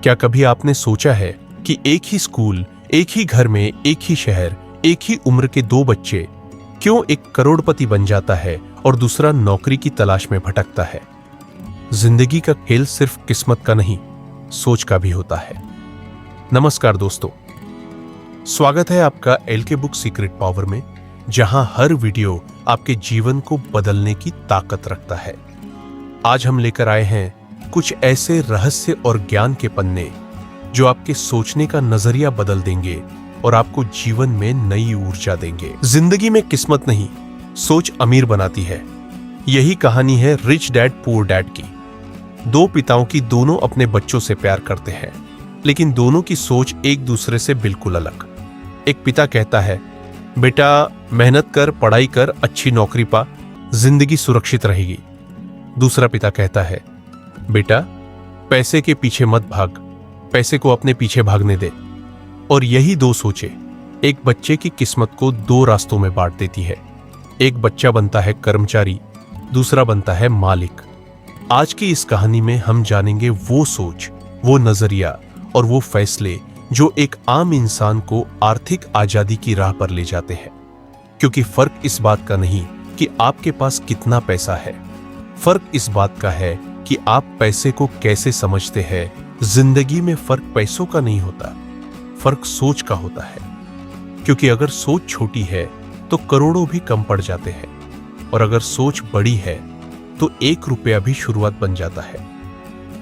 क्या कभी आपने सोचा है कि एक ही स्कूल, एक ही घर में, एक ही शहर, एक ही उम्र के दो बच्चे क्यों एक करोड़पति बन जाता है और दूसरा नौकरी की तलाश में भटकता है? जिंदगी का खेल सिर्फ किस्मत का नहीं, सोच का भी होता है। नमस्कार दोस्तों, स्वागत है आपका एलके बुक सीक्रेट पावर में, जहां हर वीडियो आपके जीवन को बदलने की ताकत रखता है। आज हम लेकर आए हैं कुछ ऐसे रहस्य और ज्ञान के पन्ने जो आपके सोचने का नजरिया बदल देंगे और आपको जीवन में नई ऊर्जा देंगे। जिंदगी में किस्मत नहीं, सोच अमीर बनाती है। यही कहानी है रिच डैड पुअर डैड की। दो पिताओं की, दोनों अपने बच्चों से प्यार करते हैं, लेकिन दोनों की सोच एक दूसरे से बिल्कुल अलग। एक पिता कहता है, बेटा मेहनत कर, पढ़ाई कर, अच्छी नौकरी पा, जिंदगी सुरक्षित रहेगी। दूसरा पिता कहता है, बेटा पैसे के पीछे मत भाग, पैसे को अपने पीछे भागने दे। और यही दो सोचे एक बच्चे की किस्मत को दो रास्तों में बांट देती है। एक बच्चा बनता है कर्मचारी, दूसरा बनता है मालिक। आज की इस कहानी में हम जानेंगे वो सोच, वो नजरिया और वो फैसले जो एक आम इंसान को आर्थिक आजादी की राह पर ले जाते हैं। क्योंकि फर्क इस बात का नहीं कि आपके पास कितना पैसा है, फर्क इस बात का है कि आप पैसे को कैसे समझते हैं। जिंदगी में फर्क पैसों का नहीं होता, फर्क सोच का होता है। क्योंकि अगर सोच छोटी है तो करोड़ों भी कम पड़ जाते हैं, और अगर सोच बड़ी है तो 1 रुपया भी शुरुआत बन जाता है।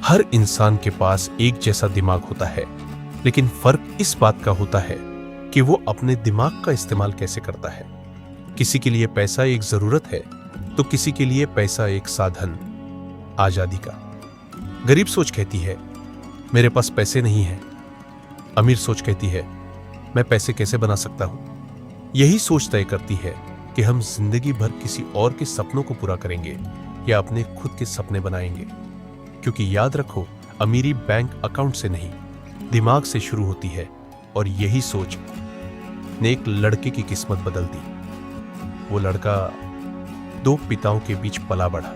हर इंसान के पास एक जैसा दिमाग होता है, लेकिन फर्क इस बात का होता है कि वो अपने दिमाग का इस्तेमाल कैसे करता है। किसी के लिए पैसा एक जरूरत है तो किसी के लिए पैसा एक साधन, आजादी का। गरीब सोच कहती है, मेरे पास पैसे नहीं है। अमीर सोच कहती है, मैं पैसे कैसे बना सकता हूं। यही सोच तय करती है कि हम जिंदगी भर किसी और के सपनों को पूरा करेंगे या अपने खुद के सपने बनाएंगे। क्योंकि याद रखो, अमीरी बैंक अकाउंट से नहीं, दिमाग से शुरू होती है। और यही सोच ने एक लड़के की किस्मत बदल दी। वो लड़का दो पिताओं के बीच पला बढ़ा।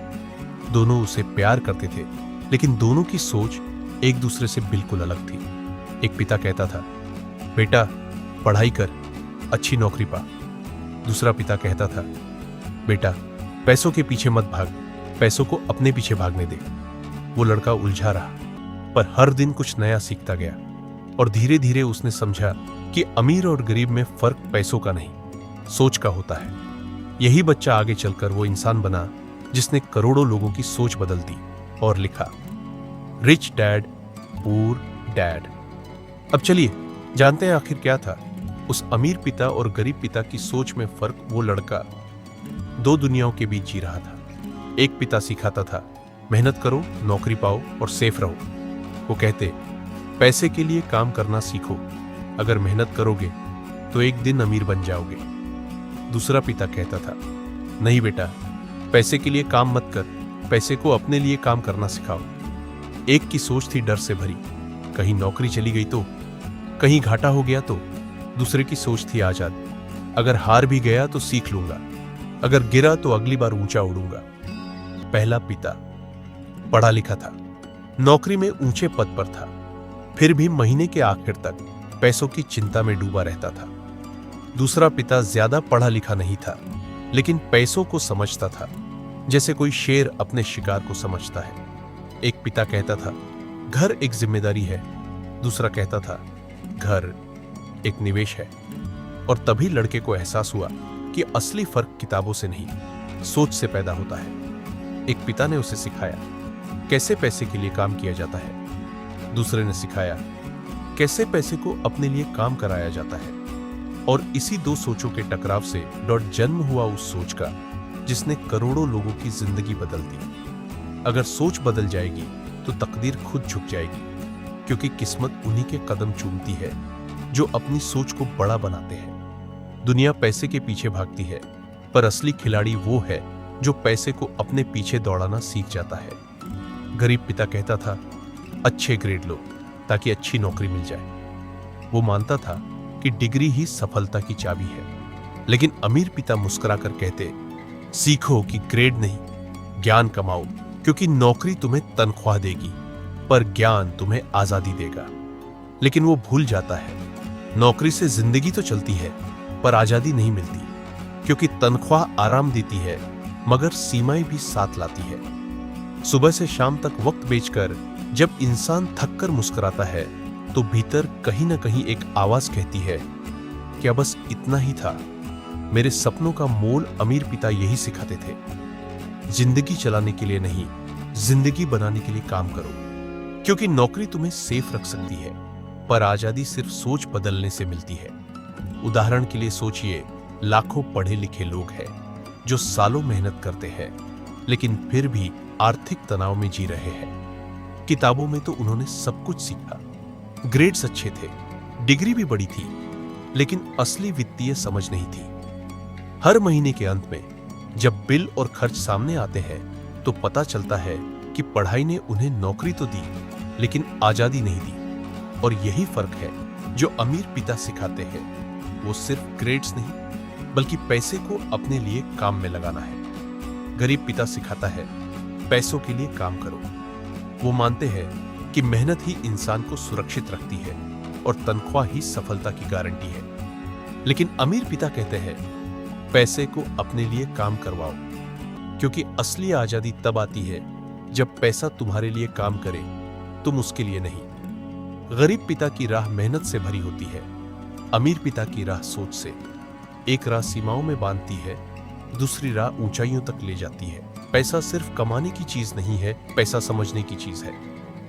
दोनों उसे प्यार करते थे, लेकिन दोनों की सोच एक दूसरे से बिल्कुल अलग थी। एक पिता कहता था, बेटा पढ़ाई कर, अच्छी नौकरी पा। दूसरा पिता कहता था, बेटा पैसों के पीछे मत भाग, पैसों को अपने पीछे भागने दे। वो लड़का उलझा रहा, पर हर दिन कुछ नया सीखता गया, और धीरे धीरे उसने समझा कि अमीर और गरीब में फर्क पैसों का नहीं, सोच का होता है। यही बच्चा आगे चलकर वो इंसान बना जिसने करोड़ों लोगों की सोच बदल दी और लिखा, रिच डैड पुअर डैड। अब चलिए जानते हैं आखिर क्या था उस अमीर पिता और गरीब पिता की सोच में फर्क। वो लड़का दो दुनियाओं के बीच जी रहा था। एक पिता सिखाता था, मेहनत करो, नौकरी पाओ और सेफ रहो। वो कहते, पैसे के लिए काम करना सीखो, अगर मेहनत करोगे तो एक दिन अमीर बन जाओगे। दूसरा पिता कहता था, नहीं बेटा, पैसे के लिए काम मत कर, पैसे को अपने लिए काम करना सिखाओ। एक की सोच थी डर से भरी, कहीं नौकरी चली गई तो, कहीं घाटा हो गया तो। दूसरे की सोच थी आजाद, अगर हार भी गया तो सीख लूंगा, अगर गिरा तो अगली बार ऊंचा उड़ूंगा। पहला पिता पढ़ा लिखा था, नौकरी में ऊंचे पद पर था, फिर भी महीने के आखिर तक पैसों की चिंता में डूबा रहता था। दूसरा पिता ज्यादा पढ़ा लिखा नहीं था, लेकिन पैसों को समझता था जैसे कोई शेर अपने शिकार को समझता है। एक पिता कहता था, घर एक जिम्मेदारी है। दूसरा कहता था, घर एक निवेश है। और तभी लड़के को एहसास हुआ कि असली फर्क किताबों से नहीं, सोच से पैदा होता है। एक पिता ने उसे सिखाया कैसे पैसे के लिए काम किया जाता है, दूसरे ने सिखाया कैसे पैसे को अपने लिए काम कराया जाता है। और इसी दो सोचों के टकराव से जन्म हुआ उस सोच का जिसने करोड़ों लोगों की जिंदगी बदल दी। अगर सोच बदल जाएगी तो तकदीर खुद झुक जाएगी, क्योंकि किस्मत उन्हीं के कदम चूमती है जो अपनी सोच को बड़ा बनाते हैं। दुनिया पैसे के पीछे भागती है, पर असली खिलाड़ी वो है जो पैसे को अपने पीछे दौड़ाना सीख जाता है। गरीब पिता कहता था, अच्छे ग्रेड लो ताकि अच्छी नौकरी मिल जाए। वो मानता था कि डिग्री ही सफलता की चाबी है। लेकिन अमीर पिता मुस्कुराकर कहते, सीखो कि ग्रेड नहीं, ज्ञान कमाओ, क्योंकि नौकरी तुम्हें तनख्वाह देगी, पर ज्ञान तुम्हें आजादी देगा। लेकिन वो भूल जाता है, नौकरी से जिंदगी तो चलती है पर आजादी नहीं मिलती, क्योंकि तनख्वाह आराम देती है मगर सीमाएं भी साथ लाती है। सुबह से शाम तक वक्त बेचकर जब इंसान थक कर मुस्कुराता है तो भीतर कहीं ना कहीं एक आवाज कहती है, क्या बस इतना ही था? मेरे सपनों का मोल अमीर पिता यही सिखाते थे, जिंदगी चलाने के लिए नहीं, जिंदगी बनाने के लिए काम करो। क्योंकि नौकरी तुम्हें सेफ रख सकती है पर आजादी सिर्फ सोच बदलने से मिलती है। उदाहरण के लिए सोचिए, लाखों पढ़े लिखे लोग हैं जो सालों मेहनत करते हैं लेकिन फिर भी आर्थिक तनाव में जी रहे हैं। किताबों में तो उन्होंने सब कुछ सीखा, ग्रेड्स अच्छे थे, डिग्री भी बड़ी थी, लेकिन असली वित्तीय समझ नहीं थी। हर महीने के अंत में जब बिल और खर्च सामने आते हैं तो पता चलता है कि पढ़ाई ने उन्हें नौकरी तो दी लेकिन आजादी नहीं दी। और यही फर्क है जो अमीर पिता सिखाते हैं। वो सिर्फ ग्रेड्स नहीं बल्कि पैसे को अपने लिए काम में लगाना है। गरीब पिता सिखाता है, पैसों के लिए काम करो। वो मानते हैं कि मेहनत ही इंसान को सुरक्षित रखती है और तनख्वाह ही सफलता की गारंटी है। लेकिन अमीर पिता कहते हैं, पैसे को अपने लिए काम करवाओ, क्योंकि असली आजादी तब आती है जब पैसा तुम्हारे लिए काम करे, तुम उसके लिए नहीं। गरीब पिता की राह मेहनत से भरी होती है, अमीर पिता की राह सोच से। एक राह सीमाओं में बांधती है, दूसरी राह ऊंचाइयों तक ले जाती है। पैसा सिर्फ कमाने की चीज नहीं है, पैसा समझने की चीज है।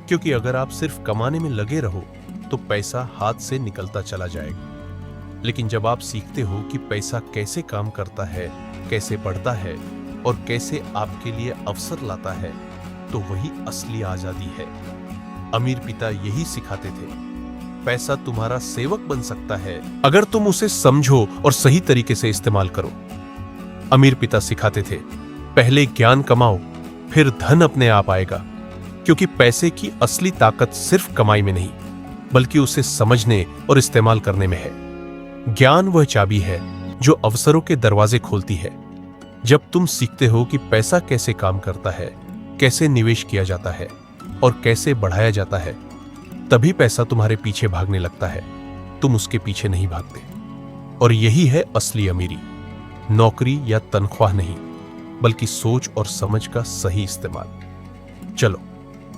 क्योंकि अगर आप सिर्फ कमाने में लगे रहो तो पैसा हाथ से निकलता चला जाएगा। लेकिन जब आप सीखते हो कि पैसा कैसे काम करता है, कैसे बढ़ता है और कैसे आपके लिए अवसर लाता है, तो वही असली आजादी है। अमीर पिता यही सिखाते थे, पैसा तुम्हारा सेवक बन सकता है अगर तुम उसे समझो और सही तरीके से इस्तेमाल करो। अमीर पिता सिखाते थे, पहले ज्ञान कमाओ फिर धन अपने आप आएगा। क्योंकि पैसे की असली ताकत सिर्फ कमाई में नहीं बल्कि उसे समझने और इस्तेमाल करने में है। ज्ञान वह चाबी है जो अवसरों के दरवाजे खोलती है। जब तुम सीखते हो कि पैसा कैसे काम करता है, कैसे निवेश किया जाता है और कैसे बढ़ाया जाता है, तभी पैसा तुम्हारे पीछे भागने लगता है, तुम उसके पीछे नहीं भागते। और यही है असली अमीरी, नौकरी या तनख्वाह नहीं बल्कि सोच और समझ का सही इस्तेमाल। चलो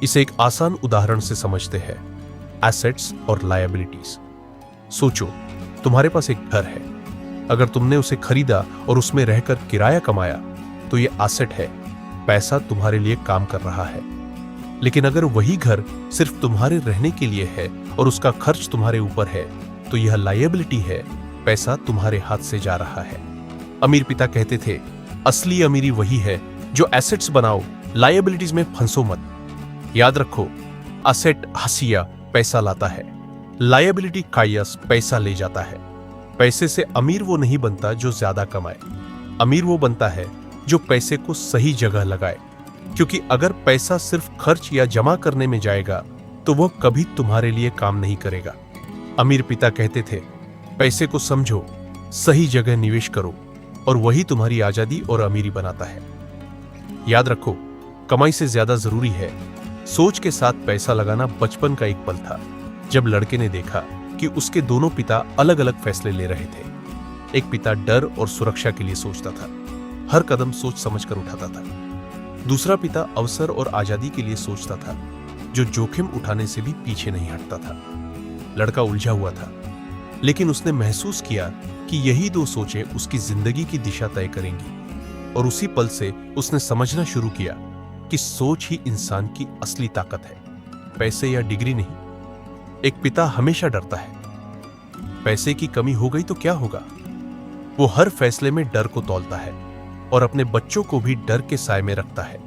इसे एक आसान उदाहरण से समझते हैं, एसेट्स और लायबिलिटीज। सोचो, तुम्हारे पास एक घर है। अगर तुमने उसे खरीदा और उसमें रहकर किराया कमाया तो यह एसेट है, पैसा तुम्हारे लिए काम कर रहा है। लेकिन अगर वही घर सिर्फ तुम्हारे रहने के लिए है और उसका खर्च तुम्हारे ऊपर है तो यह लायबिलिटी है, पैसा तुम्हारे हाथ से जा रहा है। अमीर पिता कहते थे, असली अमीरी वही है जो एसेट्स बनाओ, लायबिलिटीज में फंसो मत। याद रखो, एसेट हसिया पैसा लाता है, लायबिलिटी कायस पैसा ले जाता है। पैसे से अमीर वो नहीं बनता जो ज्यादा कमाए, अमीर वो बनता है जो पैसे को सही जगह लगाए। क्योंकि अगर पैसा सिर्फ खर्च या जमा करने में जाएगा तो वह कभी तुम्हारे लिए काम नहीं करेगा। अमीर पिता कहते थे, पैसे को समझो, सही जगह निवेश करो और वही तुम्हारी आजादी और अमीरी बनाता है। याद रखो, कमाई से ज्यादा जरूरी है सोच के साथ पैसा लगाना। बचपन का एक पल था जब लड़के ने देखा कि उसके दोनों पिता अलग अलग फैसले ले रहे थे। एक पिता डर और सुरक्षा के लिए सोचता था, हर कदम सोच समझकर उठाता था। दूसरा पिता अवसर और आजादी के लिए सोचता था, जो जोखिम उठाने से भी पीछे नहीं हटता था। लड़का उलझा हुआ था, लेकिन उसने महसूस किया कि यही दो सोचें उसकी जिंदगी की दिशा तय करेंगी। और उसी पल से उसने समझना शुरू किया कि सोच ही इंसान की असली ताकत है, पैसे या डिग्री नहीं। एक पिता हमेशा डरता है, पैसे की कमी हो गई तो क्या होगा। वो हर फैसले में डर को तौलता है और अपने बच्चों को भी डर के साए में रखता है।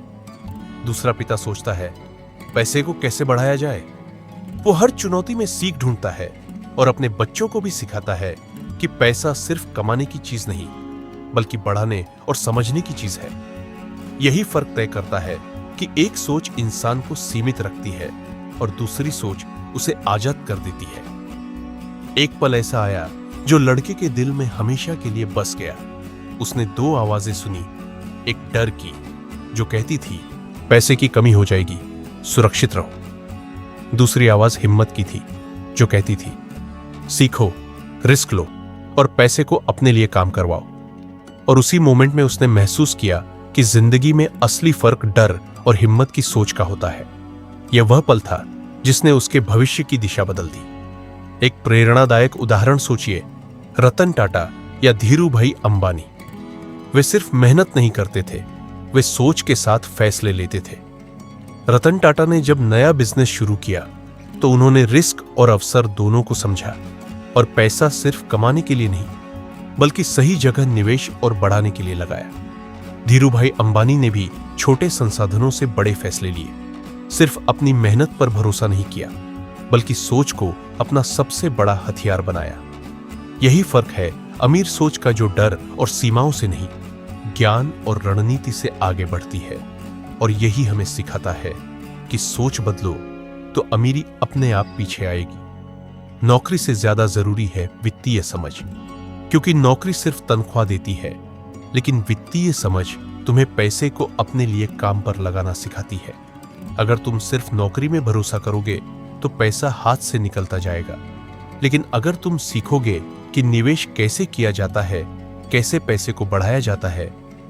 दूसरा पिता सोचता है, पैसे को कैसे बढ़ाया जाए। वो हर चुनौती में सीख ढूंढता है और अपने बच्चों को भी सिखाता है कि पैसा सिर्फ कमाने की चीज नहीं बल्कि बढ़ाने और समझने की चीज है। यही फर्क तय करता है कि एक सोच इंसान को सीमित रखती है और दूसरी सोच उसे आजाद कर देती है। एक पल ऐसा आया जो लड़के के दिल में हमेशा के लिए बस गया। उसने दो आवाजें सुनी, एक डर की जो कहती थी पैसे की कमी हो जाएगी, सुरक्षित रहो, दूसरी आवाज हिम्मत की थी, जो कहती थी, सीखो, रिस्क लो और पैसे को अपने लिए काम करवाओ। और उसी मोमेंट में उसने महसूस किया कि जिंदगी में असली फर्क डर और हिम्मत की सोच का होता है। यह वह पल था जिसने उसके भविष्य की दिशा बदल दी। एक प्रेरणादायक उदाहरण सोचिए, रतन टाटा या धीरू भाई अंबानी। वे सिर्फ मेहनत नहीं करते थे, वे सोच के साथ फैसले लेते थे। रतन टाटा ने जब नया बिजनेस शुरू किया तो उन्होंने रिस्क और अवसर दोनों को समझा और पैसा सिर्फ कमाने के लिए नहीं, बल्कि सही जगह निवेश और बढ़ाने के लिए लगाया। धीरू भाई अंबानी ने भी छोटे संसाधनों से बड़े फैसले लिए, सिर्फ अपनी मेहनत पर भरोसा नहीं किया, बल्कि सोच को अपना सबसे बड़ा हथियार बनाया। यही फर्क है अमीर सोच का, जो डर और सीमाओं से नहीं, ज्ञान और रणनीति से आगे बढ़ती है। और यही हमें सिखाता है कि सोच बदलो तो अमीरी अपने आप पीछे आएगी। नौकरी से ज्यादा जरूरी है वित्तीय समझ, क्योंकि नौकरी सिर्फ तनख्वाह देती है, लेकिन वित्तीय समझ तुम्हें पैसे को अपने लिए काम पर लगाना सिखाती है। अगर तुम सिर्फ नौकरी में भरोसा करोगे तो पैसा हाथ से निकलता जाएगा, लेकिन अगर तुम सीखोगे कि निवेश कैसे किया जाता है, कैसे पैसे को बढ़ाया जाता है,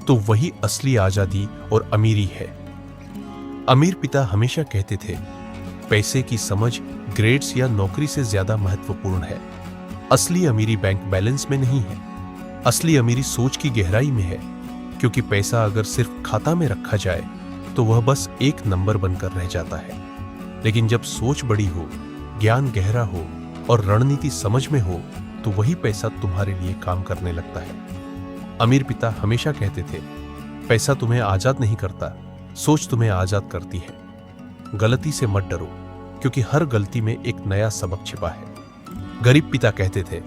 तो वही असली आजादी और अमीरी है। अमीर पिता हमेशा कहते थे, पैसे की समझ ग्रेड्स या नौकरी से ज्यादा महत्वपूर्ण है। असली अमीरी बैंक बैलेंस में नहीं है, असली अमीरी सोच की गहराई में है, क्योंकि पैसा अगर सिर्फ खाता में रखा जाए तो वह बस एक नंबर बनकर रह जाता है। लेकिन जब सोच बड़ी हो, ज्ञान गहरा हो और रणनीति समझ में हो, तो वही पैसा तुम्हारे लिए काम करने लगता है। अमीर पिता हमेशा कहते थे, पैसा तुम्हें आजाद नहीं करता, सोच तुम्हें आजाद करती है। गलती से मत डरो, क्योंकि हर गलती में एक नया सबक छिपा है। गरीब पिता कहते थे,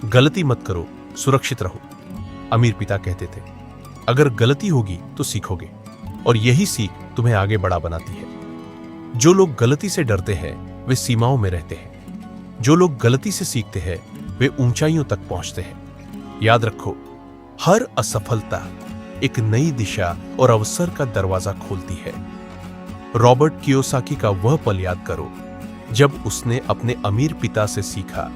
गलती मत करो, सुरक्षित रहो। अमीर पिता कहते थे, अगर गलती होगी तो सीखोगे, और यही सीख तुम्हें आगे बड़ा बनाती है। जो लोग गलती से डरते हैं वे सीमाओं में रहते हैं, जो लोग गलती से सीखते हैं वे ऊंचाइयों तक पहुंचते हैं। याद रखो, हर असफलता एक नई दिशा और अवसर का दरवाजा खोलती है। रॉबर्ट कियोसाकी का वह पल याद करो जब उसने अपने अमीर पिता से सीखा,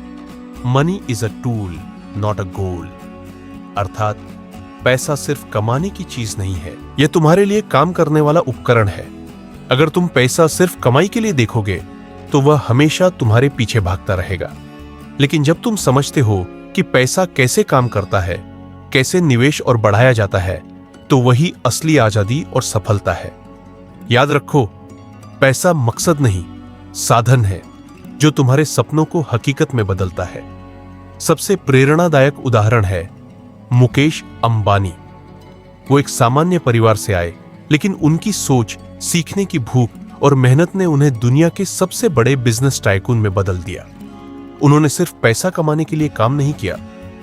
money is a tool not a goal. अर्थात पैसा सिर्फ कमाने की चीज नहीं है, यह तुम्हारे लिए काम करने वाला उपकरण है। अगर तुम पैसा सिर्फ कमाई के लिए देखोगे तो वह हमेशा तुम्हारे पीछे भागता रहेगा। लेकिन जब तुम समझते हो कि पैसा कैसे काम करता है, कैसे निवेश और बढ़ाया जाता है, तो वही असली आजादी और सफलता है। याद रखो, पैसा मकसद नहीं, साधन है जो तुम्हारे सपनों को हकीकत में बदलता है। सबसे प्रेरणादायक उदाहरण है मुकेश अंबानी। वो एक सामान्य परिवार से आए, लेकिन उनकी सोच, सीखने की भूख और मेहनत ने उन्हें दुनिया के सबसे बड़े बिजनेस टाइकून में बदल दिया। उन्होंने सिर्फ पैसा कमाने के लिए काम नहीं किया,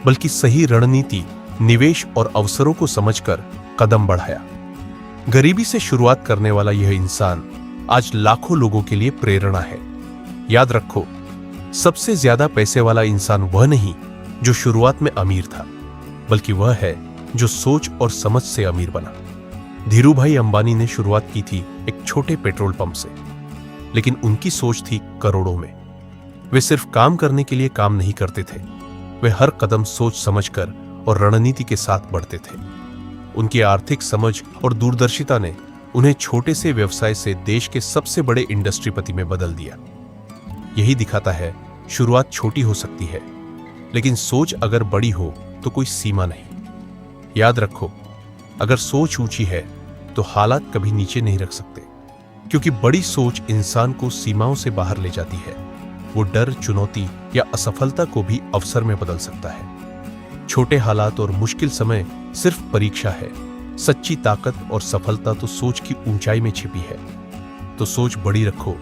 बल्कि सही रणनीति, निवेश और अवसरों को समझकर कदम बढ़ाया। गरीबी से शुरुआत करने वाला यह इंसान आज लाखों लोगों के लिए प्रेरणा है। याद रखो, सबसे ज्यादा पैसे वाला इंसान वह नहीं जो शुरुआत में अमीर था, बल्कि वह है जो सोच और समझ से अमीर बना। धीरू भाई अंबानी ने शुरुआत की थी एक छोटे पेट्रोल पंप से, लेकिन उनकी सोच थी करोड़ों में। वे सिर्फ काम करने के लिए काम नहीं करते थे, वे हर कदम सोच समझकर और रणनीति के साथ बढ़ते थे। उनकी आर्थिक समझ और दूरदर्शिता ने उन्हें छोटे से व्यवसाय से देश के सबसे बड़े इंडस्ट्रीपति में बदल दिया। यही दिखाता है, शुरुआत छोटी हो सकती है, लेकिन सोच अगर बड़ी हो तो कोई सीमा नहीं। याद रखो, अगर सोच ऊंची है तो हालात कभी नीचे नहीं रख सकते, क्योंकि बड़ी सोच इंसान को सीमाओं से बाहर ले जाती है। वो डर, चुनौती या असफलता को भी अवसर में बदल सकता है। छोटे हालात और मुश्किल समय सिर्फ परीक्षा है, सच्ची ताकत और सफलता तो सोच की ऊंचाई में छिपी है। तो सोच बड़ी रखो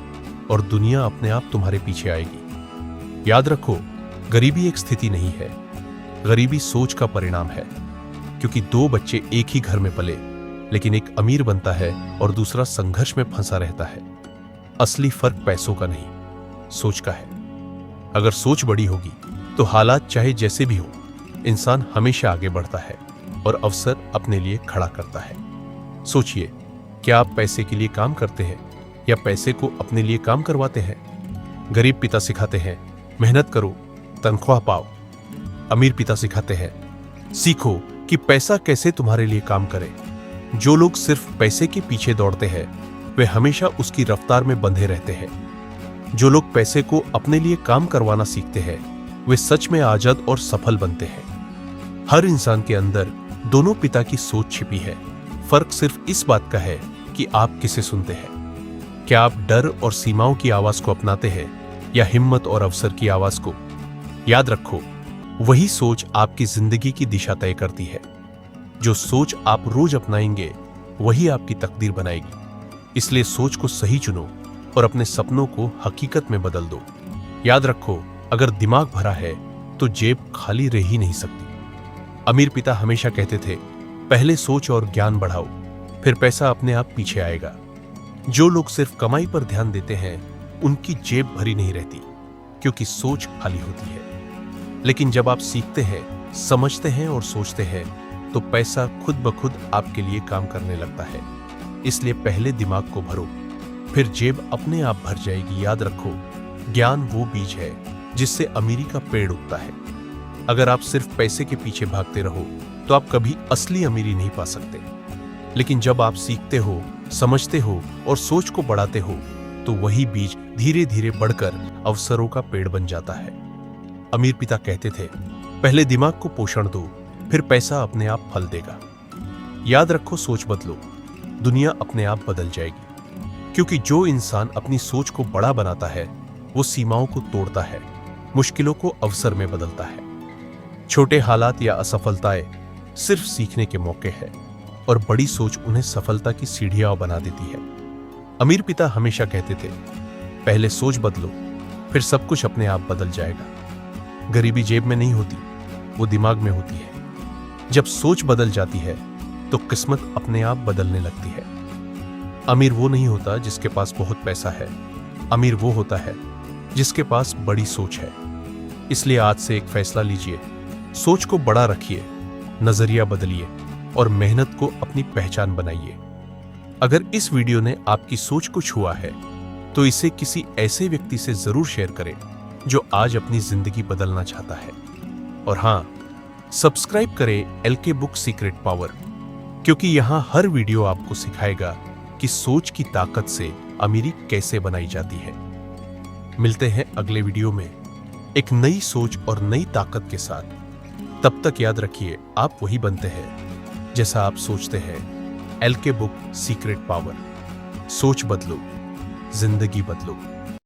और दुनिया अपने आप तुम्हारे पीछे आएगी। याद रखो, गरीबी एक स्थिति नहीं है, गरीबी सोच का परिणाम है। क्योंकि दो बच्चे एक ही घर में पले, लेकिन एक अमीर बनता है और दूसरा संघर्ष में फंसा रहता है। असली फर्क पैसों का नहीं, सोच का है। अगर सोच बड़ी होगी तो हालात चाहे जैसे भी हो, इंसान हमेशा आगे बढ़ता है और अवसर अपने लिए खड़ा करता है। सोचिए, क्या आप पैसे के लिए काम करते हैं या पैसे को अपने लिए काम करवाते हैं? गरीब पिता सिखाते हैं मेहनत करो, तनख्वाह पाओ। अमीर पिता सिखाते हैं सीखो कि पैसा कैसे तुम्हारे लिए काम करे। जो लोग सिर्फ पैसे के पीछे दौड़ते हैं वे हमेशा उसकी रफ्तार में बंधे रहते हैं। जो लोग पैसे को अपने लिए काम करवाना सीखते हैं वे सच में आजाद और सफल बनते हैं। हर इंसान के अंदर दोनों पिता की सोच छिपी है। फर्क सिर्फ इस बात का है कि आप किसे सुनते हैं। क्या आप डर और सीमाओं की आवाज को अपनाते हैं या हिम्मत और अवसर की आवाज को? याद रखो, वही सोच आपकी जिंदगी की दिशा तय करती है। जो सोच आप रोज अपनाएंगे वही आपकी तकदीर बनाएगी। इसलिए सोच को सही चुनो और अपने सपनों को हकीकत में बदल दो। याद रखो, अगर दिमाग भरा है तो जेब खाली रह ही नहीं सकती। अमीर पिता हमेशा कहते थे पहले सोच और ज्ञान बढ़ाओ, फिर पैसा अपने आप पीछे आएगा। जो लोग सिर्फ कमाई पर ध्यान देते हैं उनकी जेब भरी नहीं रहती, क्योंकि सोच खाली होती है। लेकिन जब आप सीखते हैं, समझते हैं और सोचते हैं तो पैसा खुद ब खुद आपके लिए काम करने लगता है। इसलिए पहले दिमाग को भरो, फिर जेब अपने आप भर जाएगी। याद रखो, ज्ञान वो बीज है जिससे अमीरी का पेड़ उगता है। अगर आप सिर्फ पैसे के पीछे भागते रहो तो आप कभी असली अमीरी नहीं पा सकते। लेकिन जब आप सीखते हो, समझते हो और सोच को बढ़ाते हो तो वही बीज धीरे धीरे बढ़कर अवसरों का पेड़ बन जाता है। अमीर पिता कहते थे पहले दिमाग को पोषण दो, फिर पैसा अपने आप फल देगा। याद रखो, सोच बदलो, दुनिया अपने आप बदल जाएगी। क्योंकि जो इंसान अपनी सोच को बड़ा बनाता है वो सीमाओं को तोड़ता है, मुश्किलों को अवसर में बदलता है। छोटे हालात या असफलताएं सिर्फ सीखने के मौके हैं और बड़ी सोच उन्हें सफलता की सीढ़ियां बना देती है। अमीर पिता हमेशा कहते थे पहले सोच बदलो, फिर सब कुछ अपने आप बदल जाएगा। गरीबी जेब में नहीं होती, वो दिमाग में होती है। जब सोच बदल जाती है तो किस्मत अपने आप बदलने लगती है। अमीर वो नहीं होता जिसके पास बहुत पैसा है, अमीर वो होता है जिसके पास बड़ी सोच है। इसलिए आज से एक फैसला लीजिए, सोच को बड़ा रखिए, नजरिया बदलिए और मेहनत को अपनी पहचान बनाइए। अगर इस वीडियो ने आपकी सोच को छुआ है तो इसे किसी ऐसे व्यक्ति से जरूर शेयर करें जो आज अपनी जिंदगी बदलना चाहता है। और हां, सब्सक्राइब करें एलके बुक सीक्रेट पावर, क्योंकि यहां हर वीडियो आपको सिखाएगा कि सोच की ताकत से अमीरी कैसे बनाई जाती है। मिलते हैं अगले वीडियो में एक नई सोच और नई ताकत के साथ। तब तक याद रखिए, आप वही बनते हैं जैसा आप सोचते हैं। एलके बुक सीक्रेट पावर। सोच बदलो, जिंदगी बदलो।